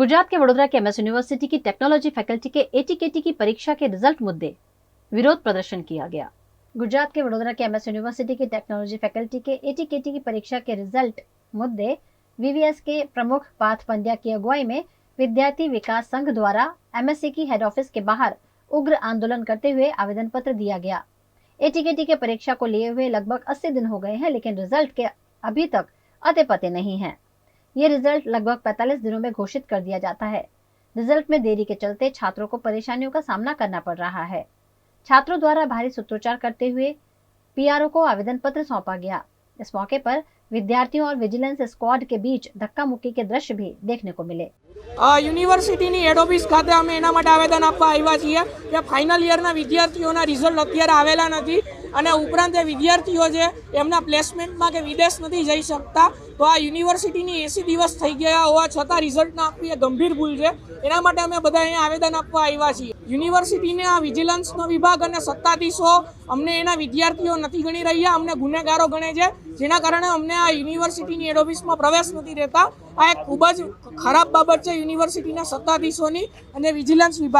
गुजरात के वडोदरा के MS university की टेक्नोलॉजी फैकल्टी के एटीकेटी की परीक्षा के रिजल्ट मुद्दे विरोध प्रदर्शन किया गया। गुजरात के वडोदरा के एमएस यूनिवर्सिटी की टेक्नोलॉजी फैकल्टी के एटीकेटी की परीक्षा के रिजल्ट मुद्दे वीवीएस के प्रमुख पार्थ पंड्या की अगुवाई में विद्यार्थी विकास संघ द्वारा एमएससी की हेड ऑफिस के बाहर उग्र आंदोलन करते हुए आवेदन पत्र दिया गया। एटीकेटी के परीक्षा को लिए हुए लगभग 80 दिन हो गए हैं, लेकिन रिजल्ट के अभी तक अते पते नहीं है। ये रिजल्ट लगभग 45 दिनों में घोषित कर दिया जाता है। रिजल्ट में देरी के चलते छात्रों को परेशानियों का सामना करना पड़ रहा है। छात्रों द्वारा भारी सूत्रोच्चार करते हुए पीआरओ को आवेदन पत्र सौंपा गया। इस मौके पर विद्यार्थियों और विजिलेंस स्क्वाड के बीच धक्का मुक्की के दृश्य भी देखने को मिले। યુનિવર્સિટીની હેડ ઓફિસ ખાતે અમે એના માટે આવેદન આપવા આવ્યા છીએ કે ફાઇનલ યરના વિદ્યાર્થીઓના રિઝલ્ટ અત્યારે આવેલા નથી અને ઉપરાંત એ વિદ્યાર્થીઓ છે એમના પ્લેસમેન્ટમાં કે વિદેશ નથી જઈ શકતા, તો આ યુનિવર્સિટીની 80 દિવસ થઈ ગયા હોવા છતાં રિઝલ્ટ ના આપવી એ ગંભીર ભૂલ છે। એના માટે અમે બધા અહીંયા આવેદન આપવા આવ્યા છીએ। યુનિવર્સિટીના વિજિલન્સનો વિભાગ અને સત્તાધીશો અમને એના વિદ્યાર્થીઓ નથી ગણી રહ્યા, અમને ગુનેગારો ગણે છે, જેના કારણે અમને આ યુનિવર્સિટીની હેડ ઓફિસમાં પ્રવેશ નથી દેતા। આ એક ખૂબ જ ખરાબ બાબત છે યુનિવર્સિટીના સત્તાધીશોની અને વિજિલન્સ વિભાગ।